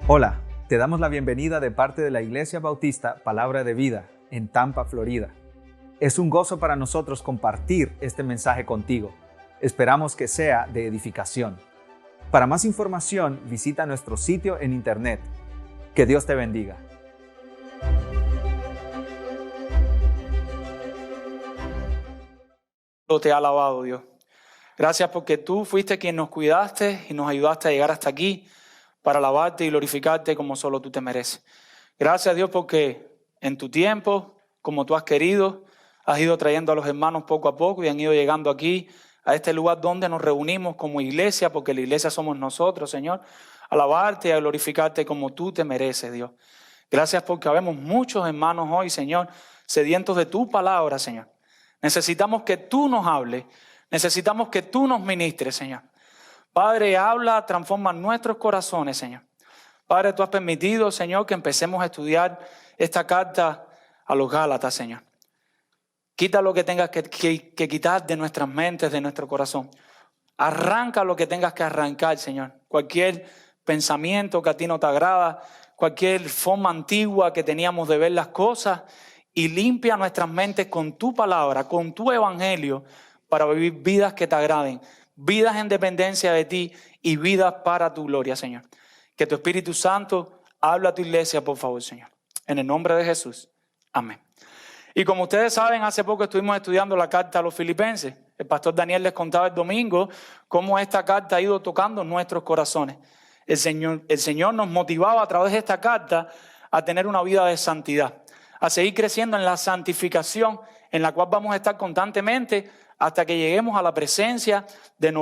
Hola, te damos la bienvenida de parte de la Iglesia Bautista Palabra de Vida en Tampa, Florida. Es un gozo para nosotros compartir este mensaje contigo. Esperamos que sea de edificación. Para más información, visita nuestro sitio en internet. Que Dios te bendiga. Te he alabado, Dios. Gracias porque tú fuiste quien nos cuidaste y nos ayudaste a llegar hasta aquí para alabarte y glorificarte como solo tú te mereces. Gracias, Dios, porque en tu tiempo, como tú has querido, has ido trayendo a los hermanos poco a poco y han ido llegando aquí a este lugar donde nos reunimos como iglesia, porque la iglesia somos nosotros, Señor, a alabarte y a glorificarte como tú te mereces, Dios. Gracias porque habemos muchos hermanos hoy, Señor, sedientos de tu palabra, Señor. Necesitamos que tú nos hables, necesitamos que tú nos ministres, Señor. Padre, habla, transforma nuestros corazones, Señor. Padre, tú has permitido, Señor, que empecemos a estudiar esta carta a los Gálatas, Señor. Quita lo que tengas que quitar de nuestras mentes, de nuestro corazón. Arranca lo que tengas que arrancar, Señor. Cualquier pensamiento que a ti no te agrada, cualquier forma antigua que teníamos de ver las cosas, y limpia nuestras mentes con tu palabra, con tu evangelio, para vivir vidas que te agraden, vidas en dependencia de ti y vidas para tu gloria, Señor. Que tu Espíritu Santo hable a tu iglesia, por favor, Señor. En el nombre de Jesús. Amén. Y como ustedes saben, hace poco estuvimos estudiando la carta a los Filipenses. El pastor Daniel les contaba el domingo cómo esta carta ha ido tocando nuestros corazones. El Señor nos motivaba a través de esta carta a tener una vida de santidad, a seguir creciendo en la santificación en la cual vamos a estar constantemente hasta que lleguemos a la presencia de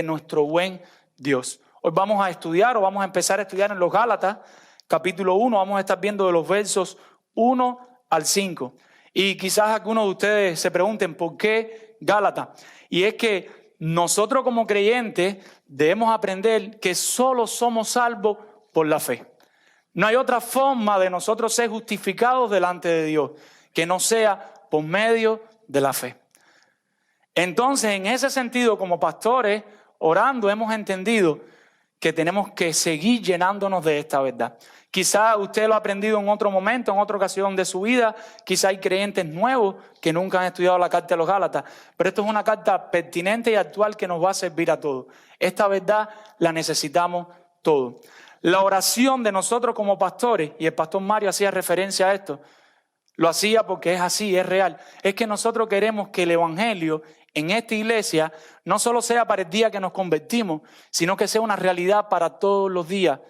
nuestro buen Dios. Hoy vamos a estudiar o vamos a empezar a estudiar en los Gálatas, capítulo 1, vamos a estar viendo de los versos 1 al 5. Y quizás algunos de ustedes se pregunten, ¿por qué Gálatas? Y es que nosotros como creyentes debemos aprender que solo somos salvos por la fe. No hay otra forma de nosotros ser justificados delante de Dios que no sea por medio de la fe. Entonces, en ese sentido, como pastores, orando, hemos entendido que tenemos que seguir llenándonos de esta verdad. Quizá usted lo ha aprendido en otro momento, en otra ocasión de su vida. Quizá hay creyentes nuevos que nunca han estudiado la carta de los Gálatas. Pero esto es una carta pertinente y actual que nos va a servir a todos. Esta verdad la necesitamos todos. La oración de nosotros como pastores, y el pastor Mario hacía referencia a esto, lo hacía porque es así, es real, es que nosotros queremos que el evangelio en esta iglesia no solo sea para el día que nos convertimos, sino que sea una realidad para todos los días.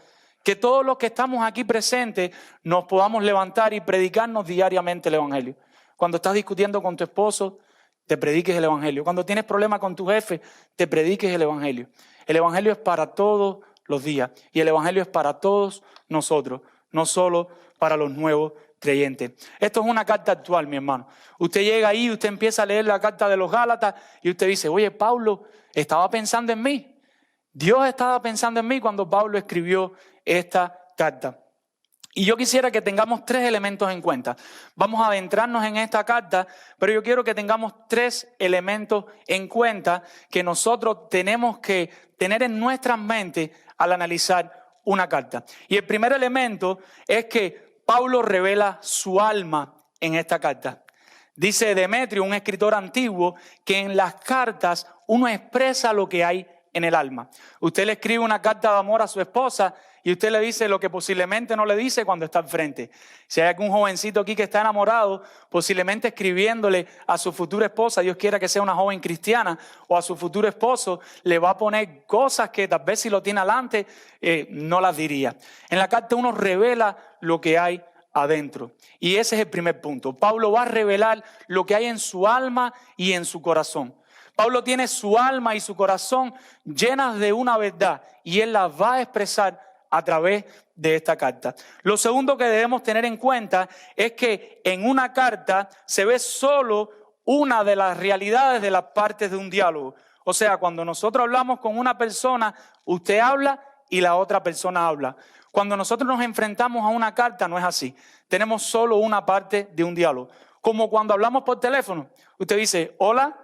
Que todos los que estamos aquí presentes nos podamos levantar y predicarnos diariamente el evangelio. Cuando estás discutiendo con tu esposo, te prediques el evangelio. Cuando tienes problemas con tu jefe, te prediques el evangelio. El evangelio es para todos los días y el evangelio es para todos nosotros, no solo para los nuevos creyentes. Esto es una carta actual, mi hermano. Usted llega ahí, usted empieza a leer la carta de los Gálatas y usted dice, oye, Pablo estaba pensando en mí. Dios estaba pensando en mí cuando Pablo escribió esta carta. Y yo quisiera que tengamos tres elementos en cuenta. Vamos a adentrarnos en esta carta, pero yo quiero que tengamos tres elementos en cuenta que nosotros tenemos que tener en nuestras mentes al analizar una carta. Y el primer elemento es que Pablo revela su alma en esta carta. Dice Demetrio, un escritor antiguo, que en las cartas uno expresa lo que hay en el alma. Usted le escribe una carta de amor a su esposa y usted le dice lo que posiblemente no le dice cuando está al frente. Si hay algún jovencito aquí que está enamorado, posiblemente escribiéndole a su futura esposa, Dios quiera que sea una joven cristiana, o a su futuro esposo, le va a poner cosas que tal vez si lo tiene adelante, no las diría. En la carta uno revela lo que hay adentro. Y ese es el primer punto. Pablo va a revelar lo que hay en su alma y en su corazón. Pablo tiene su alma y su corazón llenas de una verdad y él las va a expresar a través de esta carta. Lo segundo que debemos tener en cuenta es que en una carta se ve solo una de las realidades de las partes de un diálogo. O sea, cuando nosotros hablamos con una persona, usted habla y la otra persona habla. Cuando nosotros nos enfrentamos a una carta no es así. Tenemos solo una parte de un diálogo. Como cuando hablamos por teléfono. Usted dice, hola,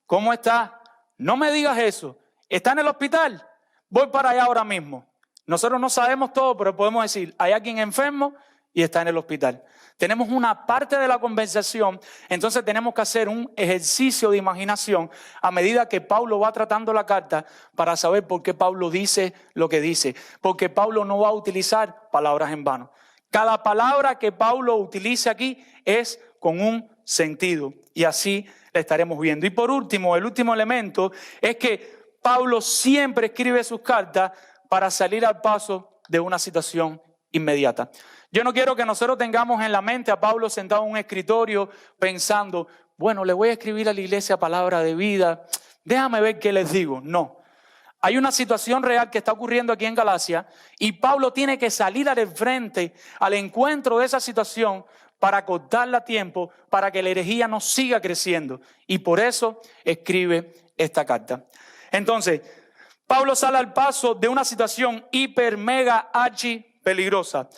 ¿cómo está? No me digas eso. ¿Está en el hospital? Voy para allá ahora mismo. Nosotros no sabemos todo, pero podemos decir, hay alguien enfermo y está en el hospital. Tenemos una parte de la conversación, entonces tenemos que hacer un ejercicio de imaginación a medida que Pablo va tratando la carta para saber por qué Pablo dice lo que dice. Porque Pablo no va a utilizar palabras en vano. Cada palabra que Pablo utilice aquí es con un sentido y así la estaremos viendo. Y por último, el último elemento es que Pablo siempre escribe sus cartas para salir al paso de una situación inmediata. Yo no quiero que nosotros tengamos en la mente a Pablo sentado en un escritorio pensando, bueno, le voy a escribir a la iglesia palabra de vida, déjame ver qué les digo. No. Hay una situación real que está ocurriendo aquí en Galacia y Pablo tiene que salir al frente, al encuentro de esa situación para cortarla a tiempo, para que la herejía no siga creciendo. Y por eso escribe esta carta. Entonces, Pablo sale al paso de una situación hiper, mega, archi peligrosa.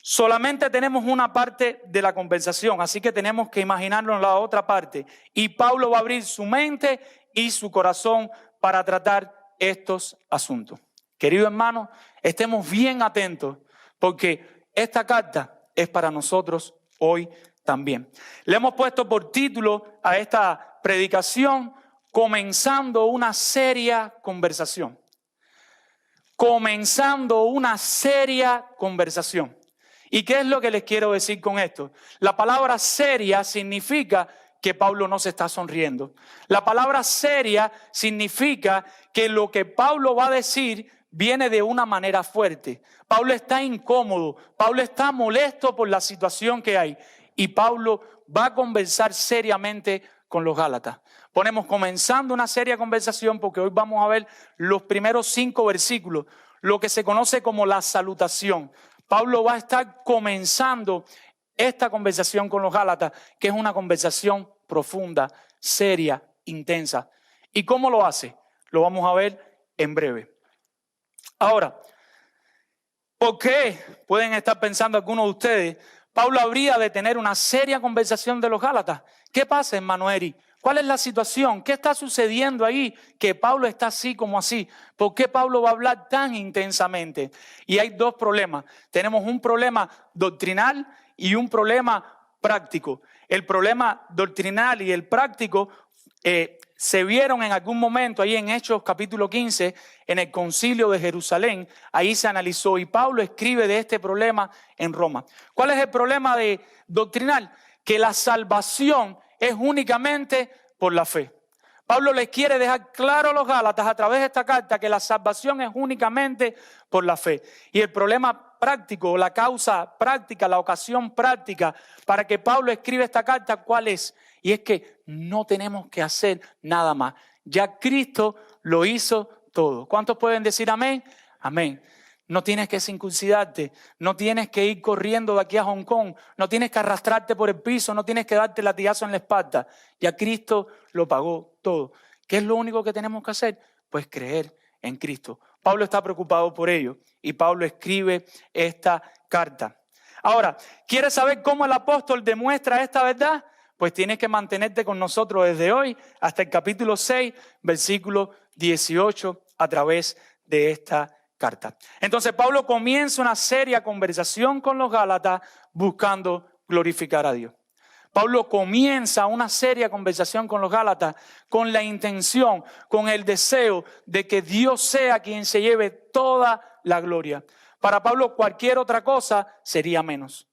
Solamente tenemos una parte de la conversación, así que tenemos que imaginarnos la otra parte. Y Pablo va a abrir su mente y su corazón para tratar estos asuntos. Querido hermano, estemos bien atentos porque esta carta es para nosotros hoy también. Le hemos puesto por título a esta predicación, comenzando una seria conversación. Comenzando una seria conversación. ¿Y qué es lo que les quiero decir con esto? La palabra seria significa que Pablo no se está sonriendo. La palabra seria significa que lo que Pablo va a decir viene de una manera fuerte. Pablo está incómodo, Pablo está molesto por la situación que hay y Pablo va a conversar seriamente con los Gálatas. Ponemos comenzando una seria conversación porque hoy vamos a ver los primeros 5 versículos, lo que se conoce como la salutación. Pablo va a estar comenzando esta conversación con los Gálatas, que es una conversación profunda, seria, intensa. ¿Y cómo lo hace? Lo vamos a ver en breve. Ahora, ¿por qué pueden estar pensando algunos de ustedes? Pablo habría de tener una seria conversación de los Gálatas. ¿Qué pasa, hermano Eri? ¿Cuál es la situación? ¿Qué está sucediendo ahí que Pablo está así como así? ¿Por qué Pablo va a hablar tan intensamente? Y hay 2 problemas. Tenemos un problema doctrinal y un problema práctico. El problema doctrinal y el práctico se vieron en algún momento ahí en Hechos capítulo 15, en el concilio de Jerusalén. Ahí se analizó y Pablo escribe de este problema en Roma. ¿Cuál es el problema doctrinal? Que la salvación es únicamente por la fe. Pablo les quiere dejar claro a los Gálatas a través de esta carta que la salvación es únicamente por la fe. Y el problema práctico, la causa práctica, la ocasión práctica para que Pablo escriba esta carta, ¿cuál es? Y es que no tenemos que hacer nada más. Ya Cristo lo hizo todo. ¿Cuántos pueden decir amén? Amén. No tienes que circuncidarte, no tienes que ir corriendo de aquí a Hong Kong, no tienes que arrastrarte por el piso, no tienes que darte latigazo en la espalda. Ya Cristo lo pagó todo. ¿Qué es lo único que tenemos que hacer? Pues creer en Cristo. Pablo está preocupado por ello y Pablo escribe esta carta. Ahora, ¿quieres saber cómo el apóstol demuestra esta verdad? Pues tienes que mantenerte con nosotros desde hoy hasta el capítulo 6, versículo 18, a través de esta carta. Entonces Pablo comienza una seria conversación con los Gálatas buscando glorificar a Dios. Pablo comienza una seria conversación con los Gálatas con la intención, con el deseo de que Dios sea quien se lleve toda la gloria. Para Pablo cualquier otra cosa sería menos.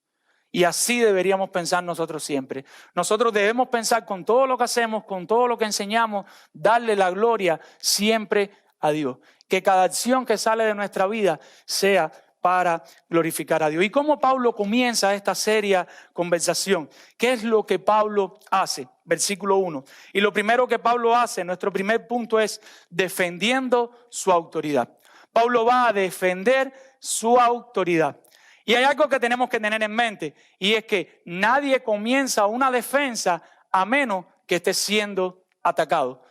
Y así deberíamos pensar nosotros siempre. Nosotros debemos pensar con todo lo que hacemos, con todo lo que enseñamos, darle la gloria siempre a Dios. Que cada acción que sale de nuestra vida sea para glorificar a Dios. ¿Y cómo Pablo comienza esta seria conversación? ¿Qué es lo que Pablo hace? Versículo 1. Y lo primero que Pablo hace, nuestro primer punto es defendiendo su autoridad. Pablo va a defender su autoridad. Y hay algo que tenemos que tener en mente, y es que nadie comienza una defensa a menos que esté siendo atacado.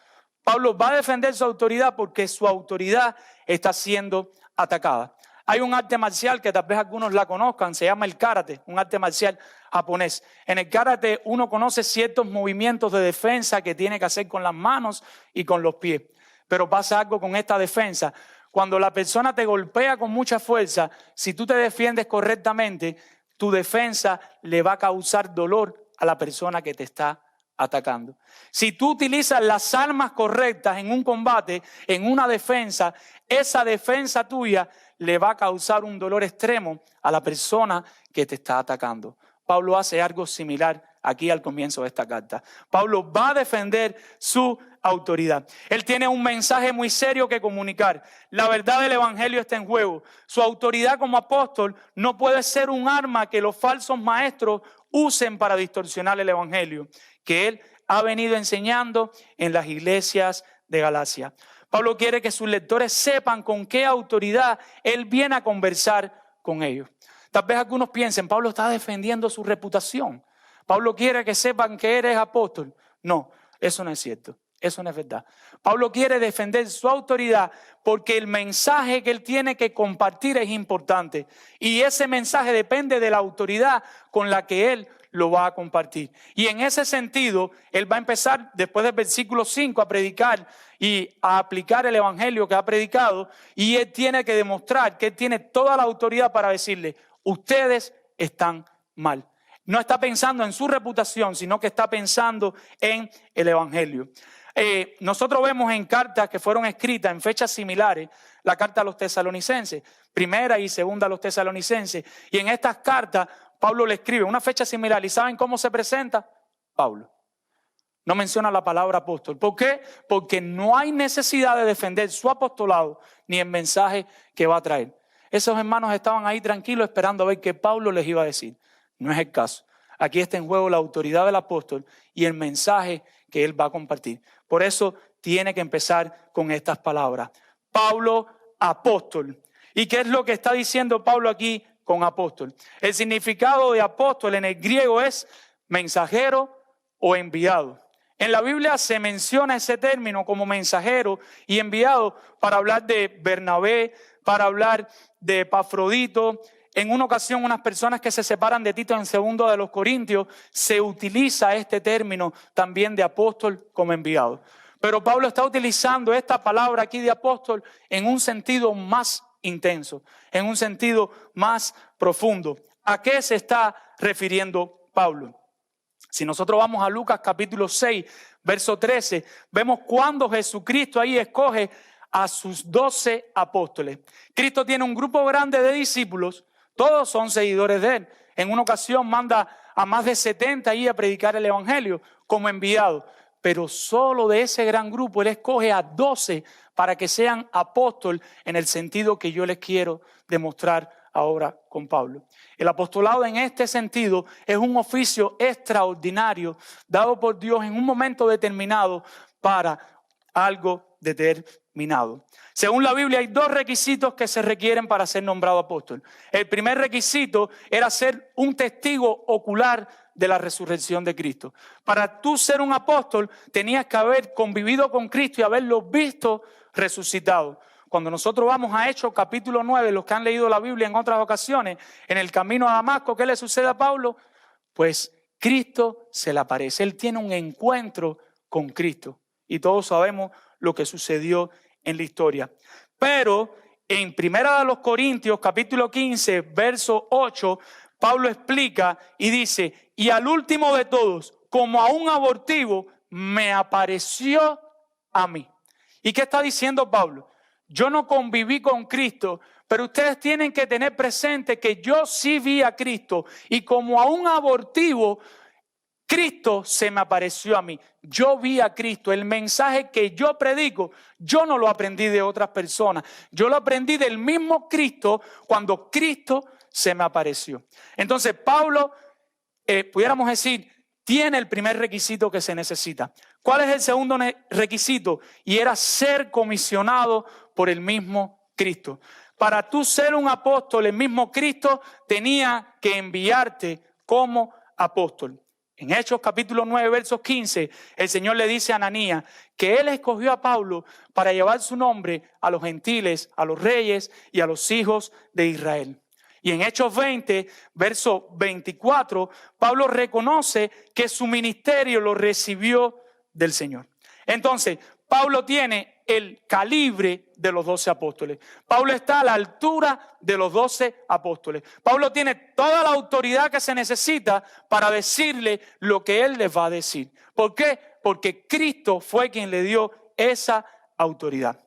Pablo va a defender su autoridad porque su autoridad está siendo atacada. Hay un arte marcial que tal vez algunos la conozcan, se llama el karate, un arte marcial japonés. En el karate uno conoce ciertos movimientos de defensa que tiene que hacer con las manos y con los pies. Pero pasa algo con esta defensa. Cuando la persona te golpea con mucha fuerza, si tú te defiendes correctamente, tu defensa le va a causar dolor a la persona que te está atacando. Si tú utilizas las armas correctas en un combate, en una defensa, esa defensa tuya le va a causar un dolor extremo a la persona que te está atacando. Pablo hace algo similar aquí al comienzo de esta carta. Pablo va a defender su autoridad. Él tiene un mensaje muy serio que comunicar. La verdad del evangelio está en juego. Su autoridad como apóstol no puede ser un arma que los falsos maestros usen para distorsionar el evangelio que él ha venido enseñando en las iglesias de Galacia. Pablo quiere que sus lectores sepan con qué autoridad él viene a conversar con ellos. Tal vez algunos piensen, Pablo está defendiendo su reputación. Pablo quiere que sepan que eres apóstol. No, eso no es cierto. Eso no es verdad. Pablo quiere defender su autoridad porque el mensaje que él tiene que compartir es importante. Y ese mensaje depende de la autoridad con la que él lo va a compartir. Y en ese sentido, él va a empezar después del versículo 5 a predicar y a aplicar el evangelio que ha predicado. Y él tiene que demostrar que él tiene toda la autoridad para decirle, ustedes están mal. No está pensando en su reputación, sino que está pensando en el evangelio. Nosotros vemos en cartas que fueron escritas en fechas similares, la carta a los tesalonicenses, primera y segunda a los tesalonicenses. Y en estas cartas, Pablo le escribe una fecha similar. ¿Y saben cómo se presenta? Pablo. No menciona la palabra apóstol. ¿Por qué? Porque no hay necesidad de defender su apostolado ni el mensaje que va a traer. Esos hermanos estaban ahí tranquilos esperando a ver qué Pablo les iba a decir. No es el caso. Aquí está en juego la autoridad del apóstol y el mensaje que él va a compartir. Por eso tiene que empezar con estas palabras. Pablo, apóstol. ¿Y qué es lo que está diciendo Pablo aquí con apóstol? El significado de apóstol en el griego es mensajero o enviado. En la Biblia se menciona ese término como mensajero y enviado para hablar de Bernabé, para hablar de Epafrodito. En una ocasión, unas personas que se separan de Tito en 2 de los Corintios, se utiliza este término también de apóstol como enviado. Pero Pablo está utilizando esta palabra aquí de apóstol en un sentido más intenso, en un sentido más profundo. ¿A qué se está refiriendo Pablo? Si nosotros vamos a Lucas capítulo 6, verso 13, vemos cuando Jesucristo ahí escoge a sus 12 apóstoles. Cristo tiene un grupo grande de discípulos, todos son seguidores de él. En una ocasión manda a más de 70 ahí a predicar el evangelio como enviado. Pero solo de ese gran grupo él escoge a 12 para que sean apóstol en el sentido que yo les quiero demostrar ahora con Pablo. El apostolado en este sentido es un oficio extraordinario dado por Dios en un momento determinado para algo determinado. Según la Biblia hay 2 requisitos que se requieren para ser nombrado apóstol. El primer requisito era ser un testigo ocular de la resurrección de Cristo. Para tú ser un apóstol tenías que haber convivido con Cristo y haberlo visto resucitado. Cuando nosotros vamos a Hechos capítulo 9, los que han leído la Biblia en otras ocasiones, en el camino a Damasco, ¿qué le sucede a Pablo? Pues Cristo se le aparece. Él tiene un encuentro con Cristo. Y todos sabemos lo que sucedió en la historia. Pero en 1 Corintios capítulo 15, verso 8, Pablo explica y dice, y al último de todos, como a un abortivo, me apareció a mí. ¿Y qué está diciendo Pablo? Yo no conviví con Cristo, pero ustedes tienen que tener presente que yo sí vi a Cristo y como a un abortivo, Cristo se me apareció a mí. Yo vi a Cristo. El mensaje que yo predico, yo no lo aprendí de otras personas. Yo lo aprendí del mismo Cristo cuando Cristo se me apareció. Entonces Pablo, pudiéramos decir, tiene el primer requisito que se necesita. ¿Cuál es el segundo requisito? Y era ser comisionado por el mismo Cristo. Para tú ser un apóstol, el mismo Cristo tenía que enviarte como apóstol. En Hechos capítulo 9, versos 15, el Señor le dice a Ananías que Él escogió a Pablo para llevar su nombre a los gentiles, a los reyes y a los hijos de Israel. Y en Hechos 20, verso 24, Pablo reconoce que su ministerio lo recibió del Señor. Entonces, Pablo tiene el calibre de los 12 apóstoles. Pablo está a la altura de los 12 apóstoles. Pablo tiene toda la autoridad que se necesita para decirle lo que él les va a decir. ¿Por qué? Porque Cristo fue quien le dio esa autoridad.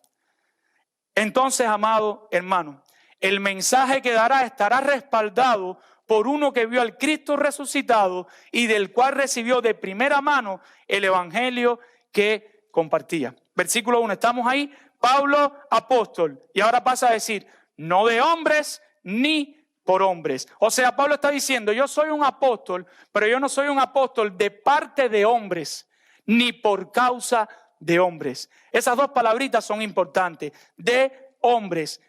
Entonces, amado hermano, el mensaje que dará estará respaldado por uno que vio al Cristo resucitado y del cual recibió de primera mano el evangelio que compartía. Versículo 1, estamos ahí. Pablo, apóstol. Y ahora pasa a decir, no de hombres ni por hombres. O sea, Pablo está diciendo, yo soy un apóstol, pero yo no soy un apóstol de parte de hombres, ni por causa de hombres. Esas dos palabritas son importantes. De hombres,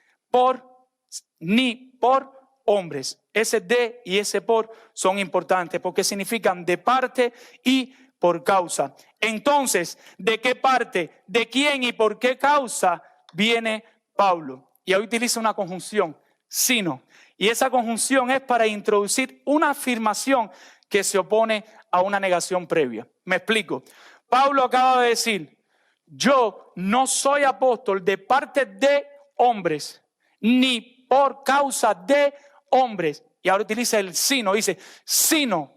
ni por hombres. Ese de y ese por son importantes porque significan de parte y por causa. Entonces, ¿de qué parte, de quién y por qué causa viene Pablo? Y ahí utiliza una conjunción, sino. Y esa conjunción es para introducir una afirmación que se opone a una negación previa. Me explico. Pablo acaba de decir, yo no soy apóstol de parte de hombres, ni por causa de hombres. Y ahora utiliza el sino, dice, sino.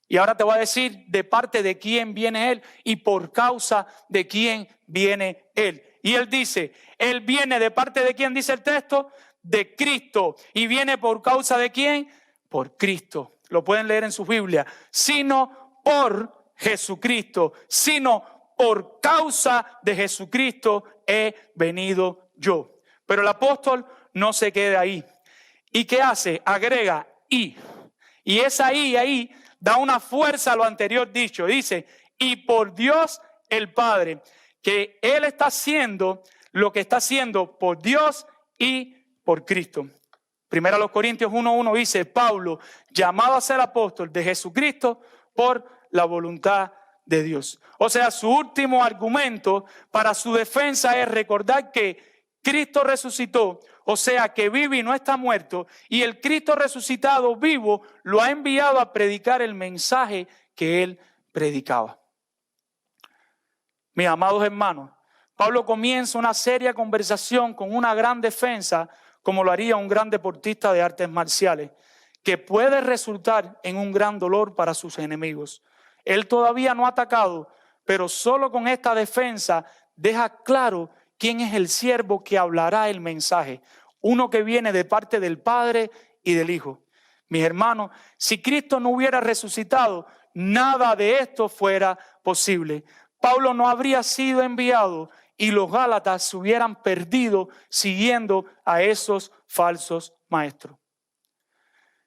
Y ahora te voy a decir de parte de quién viene él y por causa de quién viene él. Y él dice, él viene de parte de quién, dice el texto, de Cristo. ¿Y viene por causa de quién? Por Cristo. Lo pueden leer en su Biblia. Sino por Jesucristo, sino por causa de Jesucristo he venido yo. Pero el apóstol no se queda ahí. ¿Y qué hace? Agrega y. Y esa ahí da una fuerza a lo anterior dicho. Dice, y por Dios el Padre, que Él está haciendo lo que está haciendo por Dios y por Cristo. Primero a los Corintios 1:1 dice, Pablo, llamado a ser apóstol de Jesucristo por la voluntad de Dios. O sea, su último argumento para su defensa es recordar que Cristo resucitó, o sea que vive y no está muerto, y el Cristo resucitado vivo lo ha enviado a predicar el mensaje que él predicaba. Mis amados hermanos, Pablo comienza una seria conversación con una gran defensa, como lo haría un gran deportista de artes marciales, que puede resultar en un gran dolor para sus enemigos. Él todavía no ha atacado, pero solo con esta defensa deja claro quién es el siervo que hablará el mensaje. Uno que viene de parte del Padre y del Hijo. Mis hermanos, si Cristo no hubiera resucitado, nada de esto fuera posible. Pablo no habría sido enviado y los Gálatas se hubieran perdido siguiendo a esos falsos maestros.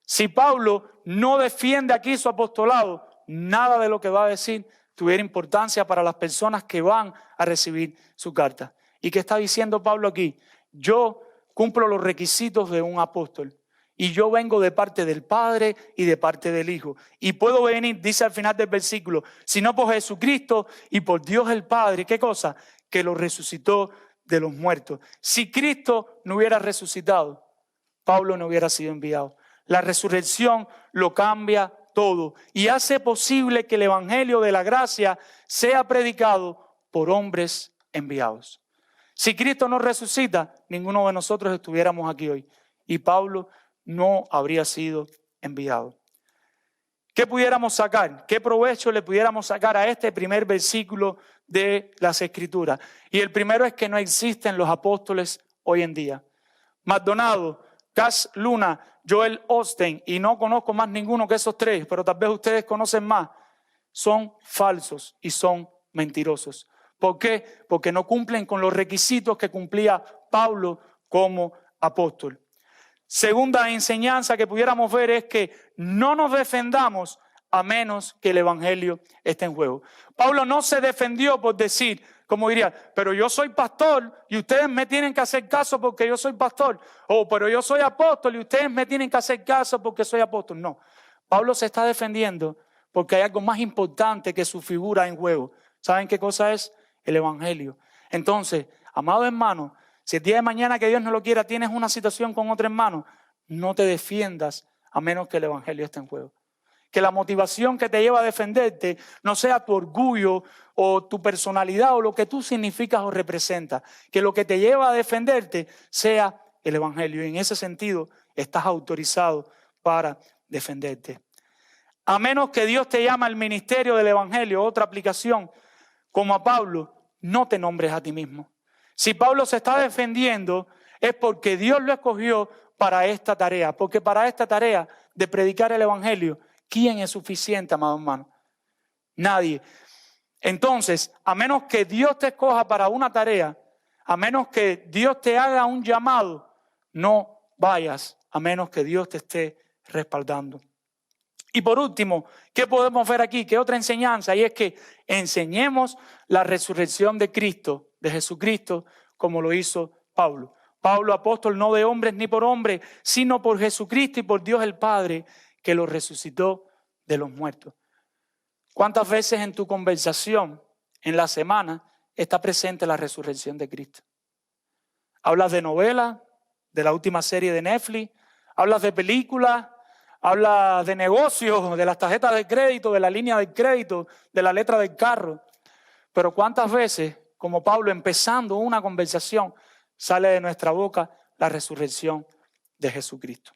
Si Pablo no defiende aquí su apostolado, nada de lo que va a decir tuviera importancia para las personas que van a recibir su carta. ¿Y qué está diciendo Pablo aquí? Yo cumplo los requisitos de un apóstol y yo vengo de parte del Padre y de parte del Hijo. Y puedo venir, dice al final del versículo, sino por Jesucristo y por Dios el Padre. ¿Qué cosa? Que lo resucitó de los muertos. Si Cristo no hubiera resucitado, Pablo no hubiera sido enviado. La resurrección lo cambia todo y hace posible que el evangelio de la gracia sea predicado por hombres enviados. Si Cristo no resucita, ninguno de nosotros estuviéramos aquí hoy y Pablo no habría sido enviado. ¿Qué pudiéramos sacar? ¿Qué provecho le pudiéramos sacar a este primer versículo de las Escrituras? Y el primero es que no existen los apóstoles hoy en día. Maldonado, Cass Luna, Joel Osteen, y no conozco más ninguno que esos tres, pero tal vez ustedes conocen más, son falsos y son mentirosos. ¿Por qué? Porque no cumplen con los requisitos que cumplía Pablo como apóstol. Segunda enseñanza que pudiéramos ver es que no nos defendamos a menos que el evangelio esté en juego. Pablo no se defendió por decir, como diría, pero yo soy pastor y ustedes me tienen que hacer caso porque yo soy pastor. O pero yo soy apóstol y ustedes me tienen que hacer caso porque soy apóstol. No, Pablo se está defendiendo porque hay algo más importante que su figura en juego. ¿Saben qué cosa es? El evangelio. Entonces, amado hermano, si el día de mañana que Dios no lo quiera tienes una situación con otro hermano, no te defiendas a menos que el evangelio esté en juego. que la motivación que te lleva a defenderte no sea tu orgullo o tu personalidad o lo que tú significas o representas. Que lo que te lleva a defenderte sea el Evangelio. Y en ese sentido estás autorizado para defenderte. A menos que Dios te llame al ministerio del Evangelio, otra aplicación, como a Pablo, no te nombres a ti mismo. Si Pablo se está defendiendo, es porque Dios lo escogió para esta tarea. Porque para esta tarea de predicar el Evangelio, ¿quién es suficiente, amado hermano? Nadie. Entonces, a menos que Dios te escoja para una tarea, a menos que Dios te haga un llamado, no vayas, a menos que Dios te esté respaldando. Y por último, ¿qué podemos ver aquí? ¿Qué otra enseñanza? Y es que enseñemos la resurrección de Cristo, de Jesucristo, como lo hizo Pablo. Pablo, apóstol no de hombres ni por hombres, sino por Jesucristo y por Dios el Padre, que lo resucitó de los muertos. ¿Cuántas veces en tu conversación, en la semana, está presente la resurrección de Cristo? Hablas de novelas, de la última serie de Netflix, hablas de películas, hablas de negocios, de las tarjetas de crédito, de la línea de crédito, de la letra del carro. Pero ¿cuántas veces, como Pablo, empezando una conversación, sale de nuestra boca la resurrección de Jesucristo?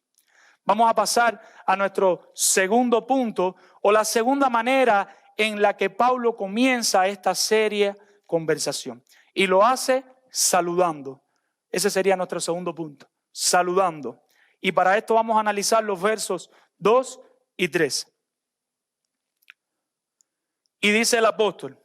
Vamos a pasar a nuestro segundo punto, o la segunda manera en la que Pablo comienza esta seria conversación. Y lo hace saludando. Ese sería nuestro segundo punto, saludando. Y para esto vamos a analizar los versos 2 y 3. Y dice el apóstol: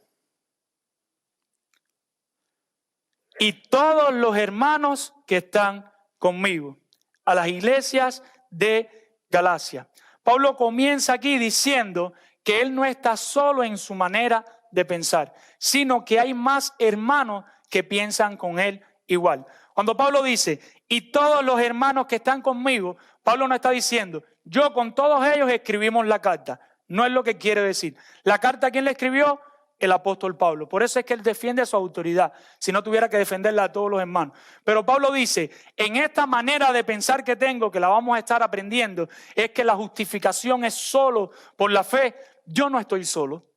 y todos los hermanos que están conmigo, a las iglesias de Galacia. Pablo comienza aquí diciendo que él no está solo en su manera de pensar, sino que hay más hermanos que piensan con él igual. Cuando Pablo dice, y todos los hermanos que están conmigo, Pablo no está diciendo, yo con todos ellos escribimos la carta. No es lo que quiere decir. La carta, ¿quién la escribió? El apóstol Pablo. Por eso es que él defiende su autoridad, si no tuviera que defenderla a todos los hermanos. Pero Pablo dice, en esta manera de pensar que tengo, que la vamos a estar aprendiendo, es que la justificación es solo por la fe. Yo no estoy solo.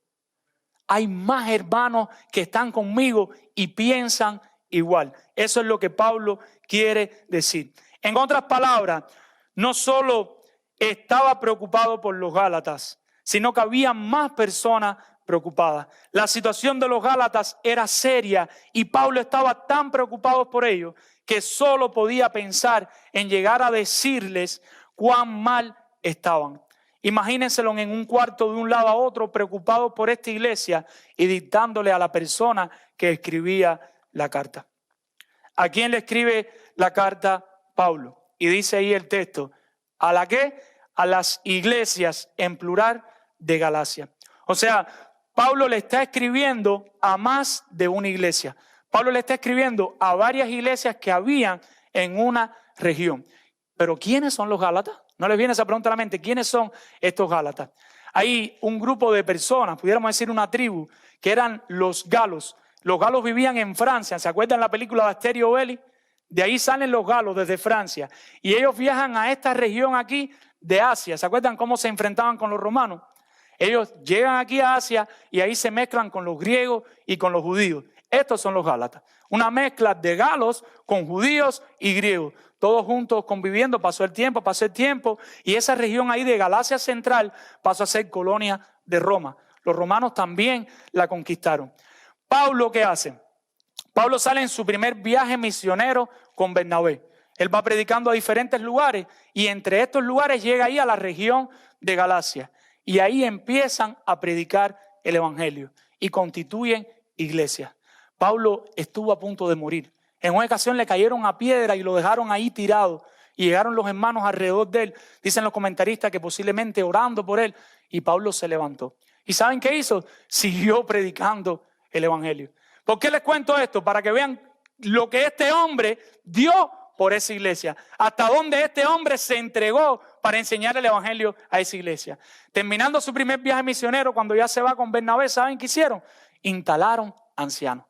Hay más hermanos que están conmigo y piensan igual. Eso es lo que Pablo quiere decir. En otras palabras, no solo estaba preocupado por los Gálatas, sino que había más personas preocupadas. La situación de los Gálatas era seria y Pablo estaba tan preocupado por ello que solo podía pensar en llegar a decirles cuán mal estaban. Imagínenselo en un cuarto de un lado a otro, preocupado por esta iglesia y dictándole a la persona que escribía la carta. ¿A quién le escribe la carta Pablo? Y dice ahí el texto, ¿a la qué? A las iglesias, en plural, de Galacia. O sea, Pablo le está escribiendo a más de una iglesia. Pablo le está escribiendo a varias iglesias que habían en una región. Pero ¿quiénes son los Gálatas? ¿No les viene esa pregunta a la mente? ¿Quiénes son estos Gálatas? Hay un grupo de personas, pudiéramos decir una tribu, que eran los galos. Los galos vivían en Francia. ¿Se acuerdan la película de Asterio Belli? De ahí salen los galos desde Francia. Y ellos viajan a esta región aquí de Asia. ¿Se acuerdan cómo se enfrentaban con los romanos? Ellos llegan aquí a Asia y ahí se mezclan con los griegos y con los judíos. Estos son los Gálatas. Una mezcla de galos con judíos y griegos. Todos juntos conviviendo, pasó el tiempo. Y esa región ahí de Galacia Central pasó a ser colonia de Roma. Los romanos también la conquistaron. Pablo, ¿qué hace? Pablo sale en su primer viaje misionero con Bernabé. Él va predicando a diferentes lugares y entre estos lugares llega ahí a la región de Galacia. Y ahí empiezan a predicar el evangelio y constituyen iglesias. Pablo estuvo a punto de morir. En una ocasión le cayeron a piedra y lo dejaron ahí tirado. Y llegaron los hermanos alrededor de él. Dicen los comentaristas que posiblemente orando por él. Y Pablo se levantó. ¿Y saben qué hizo? Siguió predicando el evangelio. ¿Por qué les cuento esto? Para que vean lo que este hombre dio por esa iglesia. Hasta dónde este hombre se entregó para enseñar el evangelio a esa iglesia. Terminando su primer viaje misionero, cuando ya se va con Bernabé, ¿saben qué hicieron? Instalaron ancianos.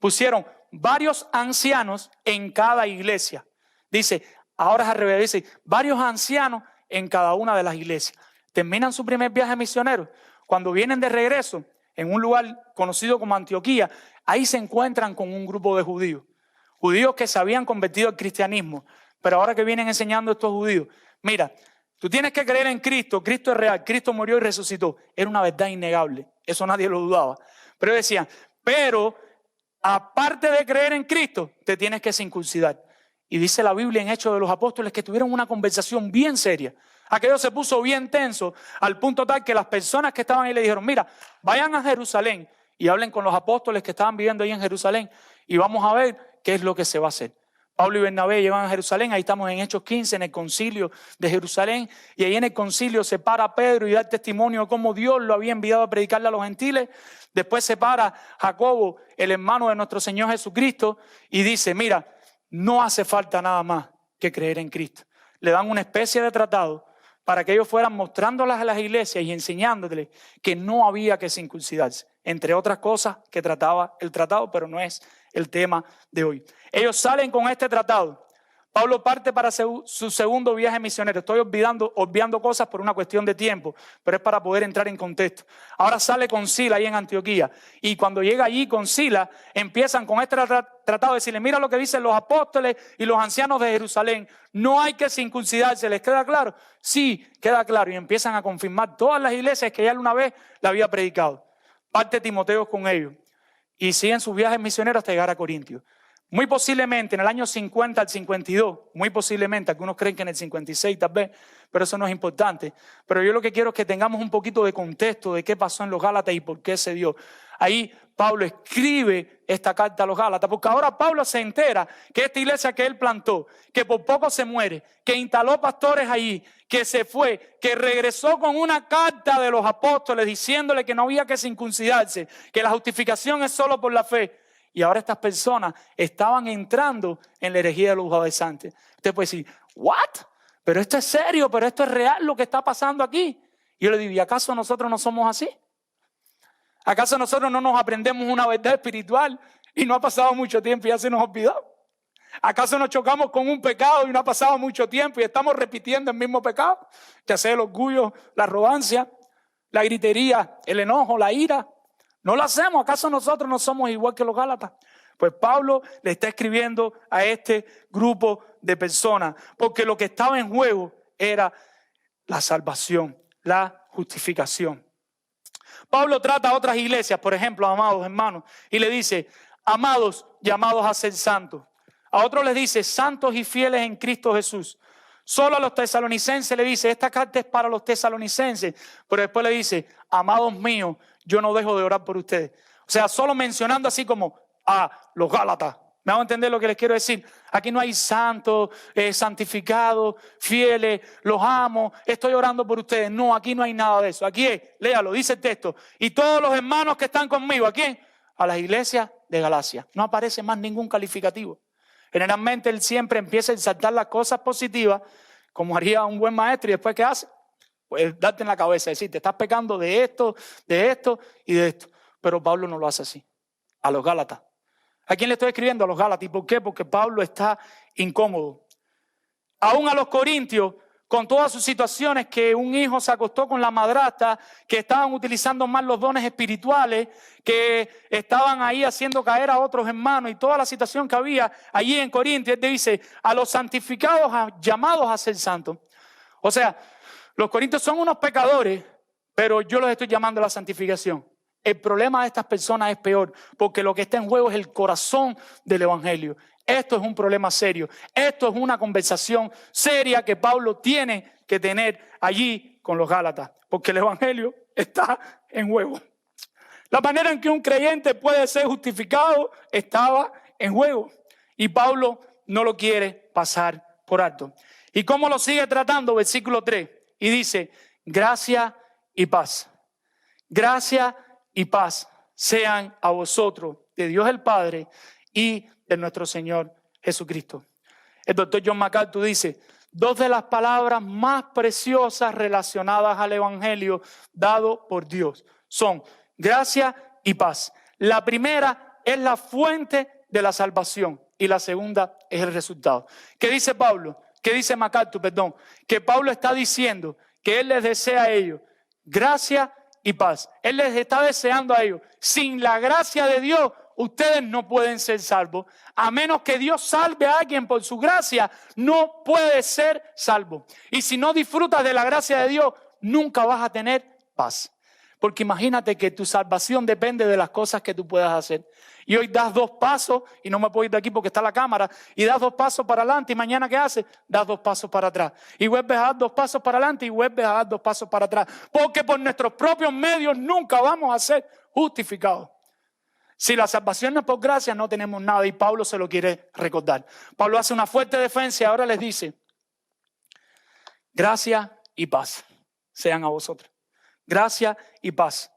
Pusieron varios ancianos en cada iglesia. Dice, ahora es al revés, dice, varios ancianos en cada una de las iglesias. terminan su primer viaje misionero. Cuando vienen de regreso, en un lugar conocido como Antioquía, ahí se encuentran con un grupo de judíos. Judíos que se habían convertido al cristianismo, pero ahora que vienen enseñando a estos judíos, mira, tú tienes que creer en Cristo, Cristo es real, Cristo murió y resucitó. Era una verdad innegable, eso nadie lo dudaba. Pero decían, pero aparte de creer en Cristo, te tienes que circuncidar. Y dice la Biblia en Hechos de los Apóstoles que tuvieron una conversación bien seria. Aquello se puso bien tenso al punto tal que las personas que estaban ahí le dijeron, mira, vayan a Jerusalén y hablen con los apóstoles que estaban viviendo ahí en Jerusalén y vamos a ver qué es lo que se va a hacer. Pablo y Bernabé llevan a Jerusalén, ahí estamos en Hechos 15, en el concilio de Jerusalén, y ahí en el concilio se para Pedro y da el testimonio de cómo Dios lo había enviado a predicarle a los gentiles. Después se para Jacobo, el hermano de nuestro Señor Jesucristo, y dice, mira, no hace falta nada más que creer en Cristo. Le dan una especie de tratado para que ellos fueran mostrándolas a las iglesias y enseñándoles que no había que circuncidarse, entre otras cosas que trataba el tratado, pero no es el tema de hoy. Ellos salen con este tratado. Pablo parte para su segundo viaje misionero. Estoy obviando cosas por una cuestión de tiempo, pero es para poder entrar en contexto. Ahora sale con Sila ahí en Antioquía. Y cuando llega allí con Sila, empiezan con este tratado de decirle, mira lo que dicen los apóstoles y los ancianos de Jerusalén. No hay que circuncidarse. ¿Les queda claro? Sí, queda claro. Y empiezan a confirmar todas las iglesias que ya una vez la había predicado. Parte Timoteo con ellos. Y siguen sus viajes misioneros hasta llegar a Corintios. Muy posiblemente en el año 50 al 52, muy posiblemente, algunos creen que en el 56 tal vez, pero eso no es importante. Pero yo lo que quiero es que tengamos un poquito de contexto de qué pasó en los Gálatas y por qué se dio. Ahí Pablo escribe esta carta a los Gálatas, porque ahora Pablo se entera que esta iglesia que él plantó, que por poco se muere, que instaló pastores allí, que se fue, que regresó con una carta de los apóstoles diciéndole que no había que circuncidarse, que la justificación es solo por la fe. Y ahora estas personas estaban entrando en la herejía de los judaizantes. Usted puede decir, ¿what? Pero esto es serio, pero esto es real lo que está pasando aquí. Y yo le digo, ¿y acaso nosotros no somos así? ¿Acaso nosotros no nos aprendemos una verdad espiritual y no ha pasado mucho tiempo y ya se nos olvidó? ¿Acaso nos chocamos con un pecado y no ha pasado mucho tiempo y estamos repitiendo el mismo pecado? Ya sea el orgullo, la arrogancia, la gritería, el enojo, la ira. ¿No lo hacemos? ¿Acaso nosotros no somos igual que los Gálatas? Pues Pablo le está escribiendo a este grupo de personas porque lo que estaba en juego era la salvación, la justificación. Pablo trata a otras iglesias, por ejemplo, amados hermanos, y le dice, amados, llamados a ser santos. A otros les dice, santos y fieles en Cristo Jesús. Solo a los tesalonicenses le dice, esta carta es para los tesalonicenses, pero después le dice, amados míos, yo no dejo de orar por ustedes. O sea, solo mencionando así como a los Gálatas. ¿Me hago entender lo que les quiero decir? Aquí no hay santos, santificados, fieles, los amo, estoy orando por ustedes. No, aquí no hay nada de eso. Aquí es, léalo, dice el texto. Y todos los hermanos que están conmigo, ¿a quién? A las iglesias de Galacia. No aparece más ningún calificativo. Generalmente él siempre empieza a exaltar las cosas positivas, como haría un buen maestro, y después ¿qué hace? Pues darte en la cabeza, decir, te estás pecando de esto y de esto. Pero Pablo no lo hace así. A los Gálatas. ¿A quién le estoy escribiendo? A los Gálatas. ¿Y por qué? Porque Pablo está incómodo. Aún a los Corintios, con todas sus situaciones, que un hijo se acostó con la madrastra, que estaban utilizando más los dones espirituales, que estaban ahí haciendo caer a otros hermanos y toda la situación que había allí en Corintios, él dice, a los santificados llamados a ser santos. O sea, los corintios son unos pecadores, pero yo los estoy llamando a la santificación. El problema de estas personas es peor, porque lo que está en juego es el corazón del evangelio. Esto es un problema serio. Esto es una conversación seria que Pablo tiene que tener allí con los Gálatas, porque el evangelio está en juego. La manera en que un creyente puede ser justificado estaba en juego y Pablo no lo quiere pasar por alto. ¿Y cómo lo sigue tratando? Versículo 3. Y dice, gracia y paz. Gracia y paz sean a vosotros, de Dios el Padre y de nuestro Señor Jesucristo. El doctor John MacArthur dice, dos de las palabras más preciosas relacionadas al evangelio dado por Dios son gracia y paz. La primera es la fuente de la salvación y la segunda es el resultado. ¿Qué dice Pablo? ¿Qué dice MacArthur? Que Pablo está diciendo que Él les desea a ellos gracia y paz. Él les está deseando a ellos. Sin la gracia de Dios, ustedes no pueden ser salvos. A menos que Dios salve a alguien por su gracia, no puede ser salvo. Y si no disfrutas de la gracia de Dios, nunca vas a tener paz. Porque imagínate que tu salvación depende de las cosas que tú puedas hacer. Y hoy das 2 pasos, y no me puedo ir de aquí porque está la cámara, y das 2 pasos para adelante, y mañana ¿qué haces? Das 2 pasos para atrás. Y vuelves a dar 2 pasos para adelante, y vuelves a dar 2 pasos para atrás. Porque por nuestros propios medios nunca vamos a ser justificados. Si la salvación no es por gracia, no tenemos nada, y Pablo se lo quiere recordar. Pablo hace una fuerte defensa y ahora les dice, gracia y paz sean a vosotros. Gracia y paz.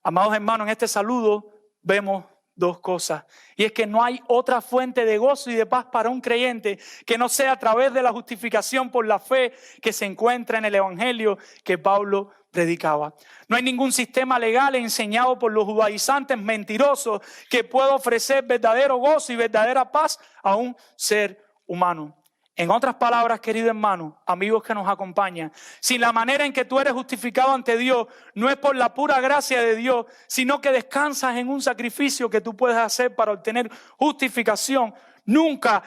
Amados hermanos, en este saludo vemos 2 cosas. Y es que no hay otra fuente de gozo y de paz para un creyente que no sea a través de la justificación por la fe que se encuentra en el evangelio que Pablo predicaba. No hay ningún sistema legal enseñado por los judaizantes mentirosos que pueda ofrecer verdadero gozo y verdadera paz a un ser humano. En otras palabras, querido hermano, amigos que nos acompañan, si la manera en que tú eres justificado ante Dios no es por la pura gracia de Dios, sino que descansas en un sacrificio que tú puedes hacer para obtener justificación, nunca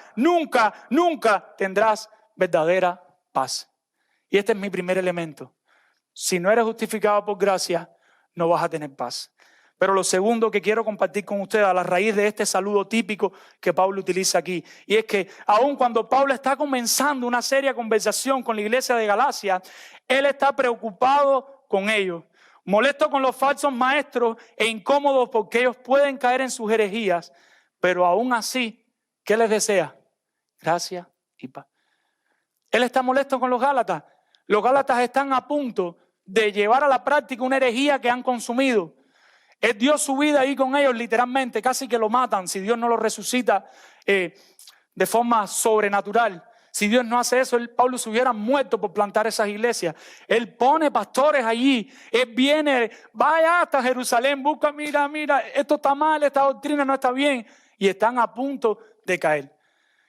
tendrás verdadera paz. Y este es mi primer elemento. Si no eres justificado por gracia, no vas a tener paz. Pero lo segundo que quiero compartir con ustedes a la raíz de este saludo típico que Pablo utiliza aquí, y es que aun cuando Pablo está comenzando una seria conversación con la iglesia de Galacia, él está preocupado con ellos, molesto con los falsos maestros e incómodo porque ellos pueden caer en sus herejías, pero aún así, ¿qué les desea? Gracia y paz. Él está molesto con los Gálatas. Los Gálatas están a punto de llevar a la práctica una herejía que han consumido. Él dio su vida ahí con ellos literalmente, casi que lo matan si Dios no lo resucita de forma sobrenatural. Si Dios no hace eso, Pablo se hubiera muerto por plantar esas iglesias. Él pone pastores allí, él viene, vaya hasta Jerusalén, busca, mira, esto está mal, esta doctrina no está bien, y están a punto de caer.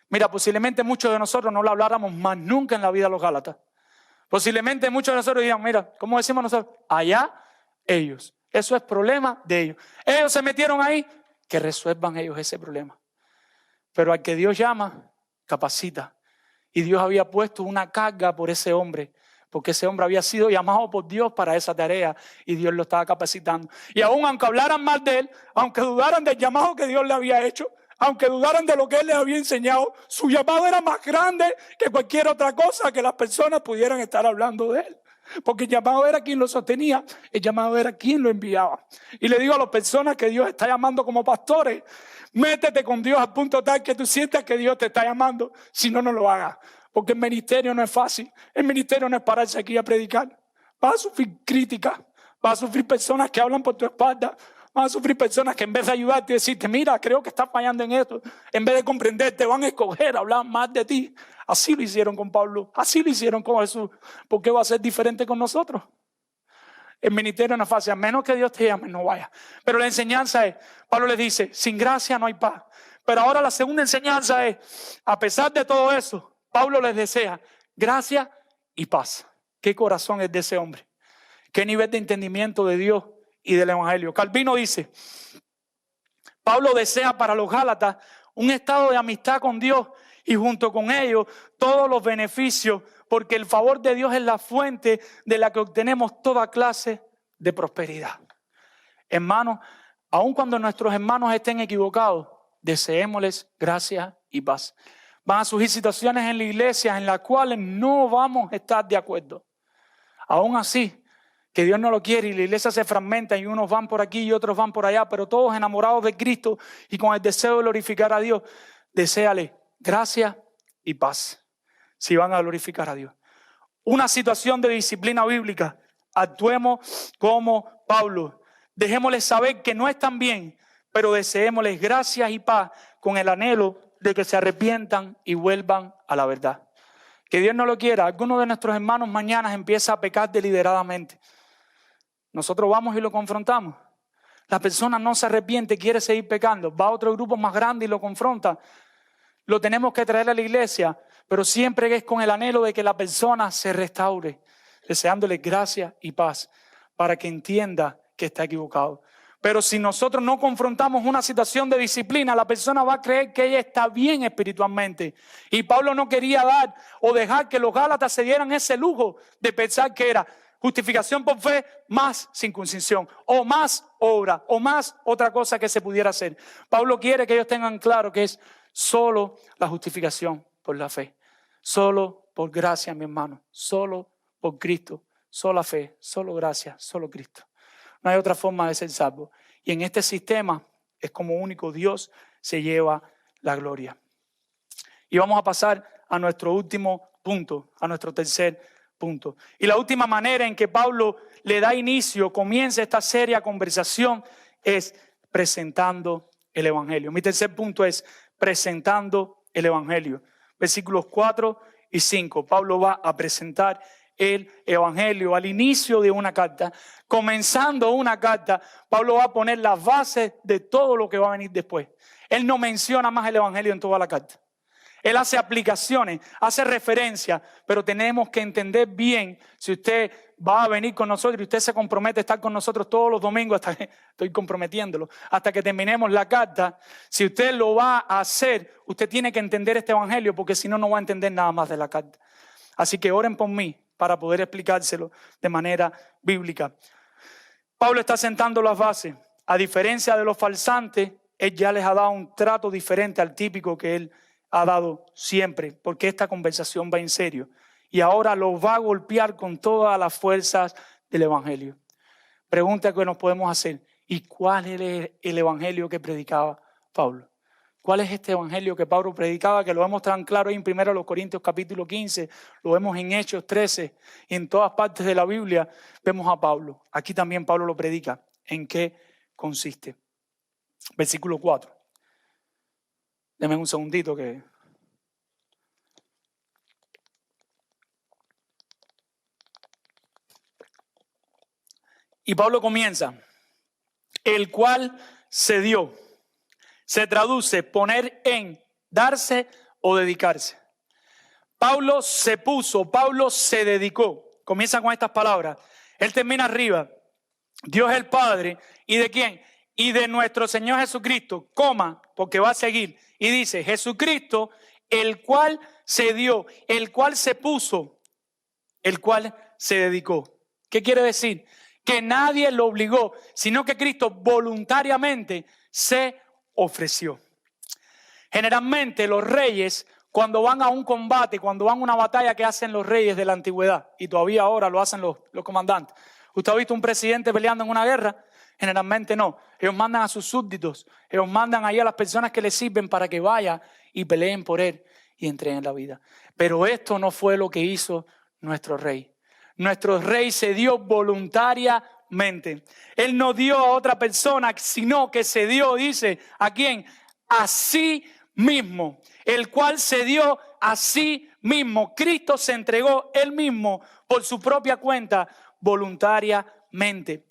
Mira, posiblemente muchos de nosotros no lo habláramos más nunca en la vida de los Gálatas. Posiblemente muchos de nosotros digan, mira, ¿cómo decimos nosotros? Allá ellos. Eso es problema de ellos. Ellos se metieron ahí, que resuelvan ellos ese problema. Pero al que Dios llama, capacita. Y Dios había puesto una carga por ese hombre, porque ese hombre había sido llamado por Dios para esa tarea y Dios lo estaba capacitando. Y aún aunque hablaran mal de él, aunque dudaran del llamado que Dios le había hecho, aunque dudaran de lo que él les había enseñado, su llamado era más grande que cualquier otra cosa que las personas pudieran estar hablando de él. Porque el llamado era quien lo sostenía, el llamado era quien lo enviaba. Y le digo a las personas que Dios está llamando como pastores, métete con Dios al punto tal que tú sientas que Dios te está llamando, si no, no lo hagas. Porque el ministerio no es fácil, el ministerio no es pararse aquí a predicar. Vas a sufrir críticas, vas a sufrir personas que hablan por tu espalda, vas a sufrir personas que en vez de ayudarte y decirte, mira, creo que estás fallando en esto, en vez de comprenderte, van a escoger hablar más de ti. Así lo hicieron con Pablo, así lo hicieron con Jesús. ¿Por qué va a ser diferente con nosotros? El ministerio no es fácil, a menos que Dios te llame, no vaya. Pero la enseñanza es, Pablo les dice, sin gracia no hay paz. Pero ahora la segunda enseñanza es, a pesar de todo eso, Pablo les desea gracia y paz. ¿Qué corazón es de ese hombre? ¿Qué nivel de entendimiento de Dios y del evangelio? Calvino dice, Pablo desea para los Gálatas un estado de amistad con Dios y junto con ellos todos los beneficios, porque el favor de Dios es la fuente de la que obtenemos toda clase de prosperidad. Hermanos, aun cuando nuestros hermanos estén equivocados, deseémosles gracia y paz. Van a surgir situaciones en la iglesia en las cuales no vamos a estar de acuerdo. Aún así, que Dios no lo quiere y la iglesia se fragmenta y unos van por aquí y otros van por allá, pero todos enamorados de Cristo y con el deseo de glorificar a Dios, deséale gracia y paz si van a glorificar a Dios. Una situación de disciplina bíblica, actuemos como Pablo. Dejémosles saber que no están bien, pero deseémosles gracias y paz con el anhelo de que se arrepientan y vuelvan a la verdad. Que Dios no lo quiera. Alguno de nuestros hermanos mañana empieza a pecar deliberadamente. Nosotros vamos y lo confrontamos. La persona no se arrepiente, quiere seguir pecando. Va a otro grupo más grande y lo confronta. Lo tenemos que traer a la iglesia, pero siempre es con el anhelo de que la persona se restaure. deseándole gracia y paz para que entienda que está equivocado. Pero si nosotros no confrontamos una situación de disciplina, la persona va a creer que ella está bien espiritualmente. Y Pablo no quería dar o dejar que los Gálatas se dieran ese lujo de pensar que era justificación por fe más circuncisión, o más obra, o más otra cosa que se pudiera hacer. Pablo quiere que ellos tengan claro que es solo la justificación por la fe. Solo por gracia, mi hermano. Solo por Cristo. Sola fe, solo gracia, solo Cristo. No hay otra forma de ser salvo. Y en este sistema es como único Dios se lleva la gloria. Y vamos a pasar a nuestro último punto, a nuestro tercer punto. Y la última manera en que Pablo le da inicio, comienza esta seria conversación, es presentando el Evangelio. Mi tercer punto es presentando el Evangelio. Versículos 4 y 5. Pablo va a presentar el Evangelio al inicio de una carta. Comenzando una carta, Pablo va a poner las bases de todo lo que va a venir después. Él no menciona más el Evangelio en toda la carta. Él hace aplicaciones, hace referencia, pero tenemos que entender bien, si usted va a venir con nosotros y usted se compromete a estar con nosotros todos los domingos, hasta que estoy comprometiéndolo, hasta que terminemos la carta, si usted lo va a hacer, usted tiene que entender este Evangelio, porque si no, no va a entender nada más de la carta. Así que oren por mí para poder explicárselo de manera bíblica. Pablo está sentando las bases. A diferencia de los falsantes, él ya les ha dado un trato diferente al típico que él ha dado siempre, porque esta conversación va en serio. Y ahora los va a golpear con todas las fuerzas del Evangelio. Pregunta que nos podemos hacer: ¿y cuál es el Evangelio que predicaba Pablo? ¿Cuál es este Evangelio que Pablo predicaba? Que lo vemos tan claro ahí en 1 Corintios capítulo 15, lo vemos en Hechos 13, y en todas partes de la Biblia vemos a Pablo. Aquí también Pablo lo predica. ¿En qué consiste? Versículo 4. Denme un segundito que... Y Pablo comienza: el cual se dio. Se traduce poner en, darse o dedicarse. Pablo se puso, Pablo se dedicó. Comienza con estas palabras. Él termina arriba. Dios el Padre. ¿Y de quién? Y de nuestro Señor Jesucristo, coma, porque va a seguir. Y dice: Jesucristo, el cual se dio, el cual se puso, el cual se dedicó. ¿Qué quiere decir? Que nadie lo obligó, sino que Cristo voluntariamente se ofreció. Generalmente los reyes, cuando van a un combate, cuando van a una batalla que hacen los reyes de la antigüedad, y todavía ahora lo hacen los comandantes. ¿Usted ha visto un presidente peleando en una guerra? Generalmente no. Ellos mandan a sus súbditos, ellos mandan ahí a las personas que les sirven para que vayan y peleen por él y entreguen la vida. Pero esto no fue lo que hizo nuestro rey. Nuestro rey se dio voluntariamente. Él no dio a otra persona, sino que se dio, dice, ¿a quién? A sí mismo, el cual se dio a sí mismo. Cristo se entregó él mismo por su propia cuenta voluntariamente.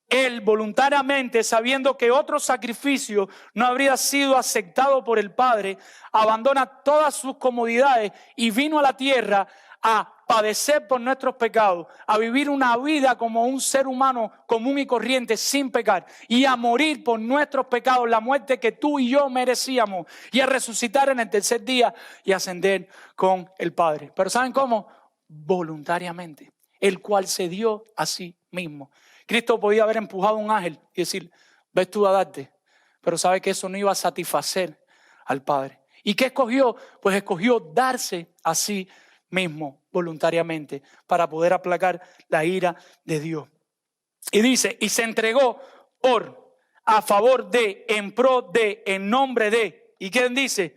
Él voluntariamente, sabiendo que otro sacrificio no habría sido aceptado por el Padre, abandona todas sus comodidades y vino a la tierra a padecer por nuestros pecados, a vivir una vida como un ser humano común y corriente sin pecar, y a morir por nuestros pecados, la muerte que tú y yo merecíamos, y a resucitar en el tercer día y ascender con el Padre. Pero ¿saben cómo? Voluntariamente, el cual se dio a sí mismo. Cristo podía haber empujado a un ángel y decir: ves tú a darte, pero sabe que eso no iba a satisfacer al Padre. ¿Y qué escogió? Pues escogió darse a sí mismo voluntariamente para poder aplacar la ira de Dios. Y dice: y se entregó por, a favor de, en pro de, en nombre de. ¿Y quién dice?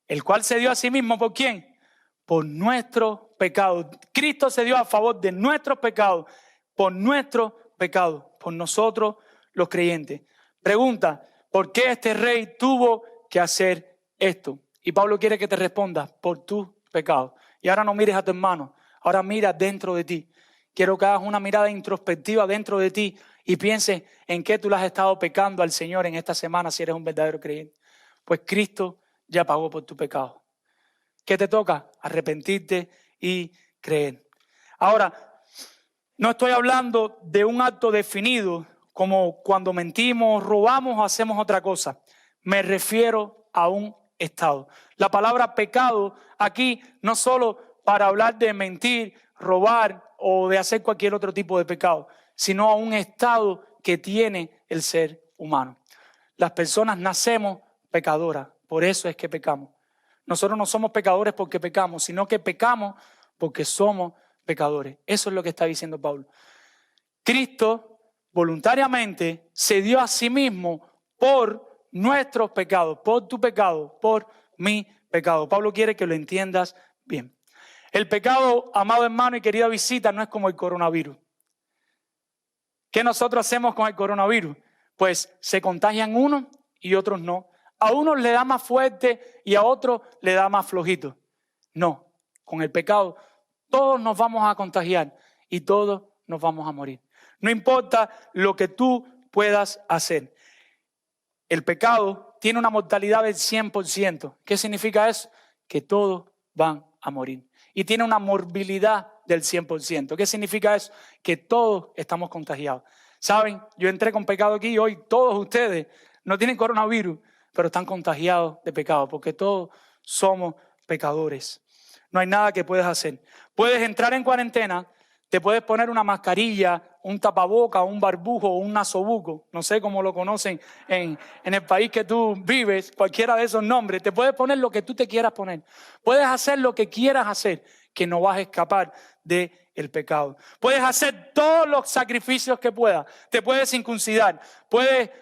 El cual se dio a sí mismo, ¿por quién? Por nuestro pecado. Cristo se dio a favor de nuestros pecados, por nuestro pecado, por nosotros los creyentes. Pregunta: ¿por qué este rey tuvo que hacer esto? Y Pablo quiere que te respondas: por tu pecado. Y ahora no mires a tu hermano, ahora mira dentro de ti. Quiero que hagas una mirada introspectiva dentro de ti y pienses en qué tú le has estado pecando al Señor en esta semana si eres un verdadero creyente. Pues Cristo ya pagó por tu pecado. ¿Qué te toca? Arrepentirte y creer. Ahora, No estoy hablando de un acto definido, como cuando mentimos, robamos o hacemos otra cosa. Me refiero a un estado. La palabra pecado aquí no solo para hablar de mentir, robar o de hacer cualquier otro tipo de pecado, sino a un estado que tiene el ser humano. Las personas nacemos pecadoras, por eso es que pecamos. Nosotros no somos pecadores porque pecamos, sino que pecamos porque somos pecadores. Eso es lo que está diciendo Pablo. Cristo voluntariamente se dio a sí mismo por nuestros pecados, por tu pecado, por mi pecado. Pablo quiere que lo entiendas bien. El pecado, amado hermano y querida visita, no es como el coronavirus. ¿Qué nosotros hacemos con el coronavirus? Pues se contagian unos y otros no. A unos le da más fuerte y a otros le da más flojito. No, con el pecado todos nos vamos a contagiar y todos nos vamos a morir. No importa lo que tú puedas hacer. El pecado tiene una mortalidad del 100%. ¿Qué significa eso? Que todos van a morir. Y tiene una morbilidad del 100%. ¿Qué significa eso? Que todos estamos contagiados. ¿Saben? Yo entré con pecado aquí y hoy todos ustedes no tienen coronavirus, pero están contagiados de pecado, porque todos somos pecadores. No hay nada que puedes hacer. Puedes entrar en cuarentena, te puedes poner una mascarilla, un tapaboca, un barbujo o un nasobuco, no sé cómo lo conocen en el país que tú vives, cualquiera de esos nombres. Te puedes poner lo que tú te quieras poner. Puedes hacer lo que quieras hacer, que no vas a escapar del pecado. Puedes hacer todos los sacrificios que puedas. Te puedes circuncidar.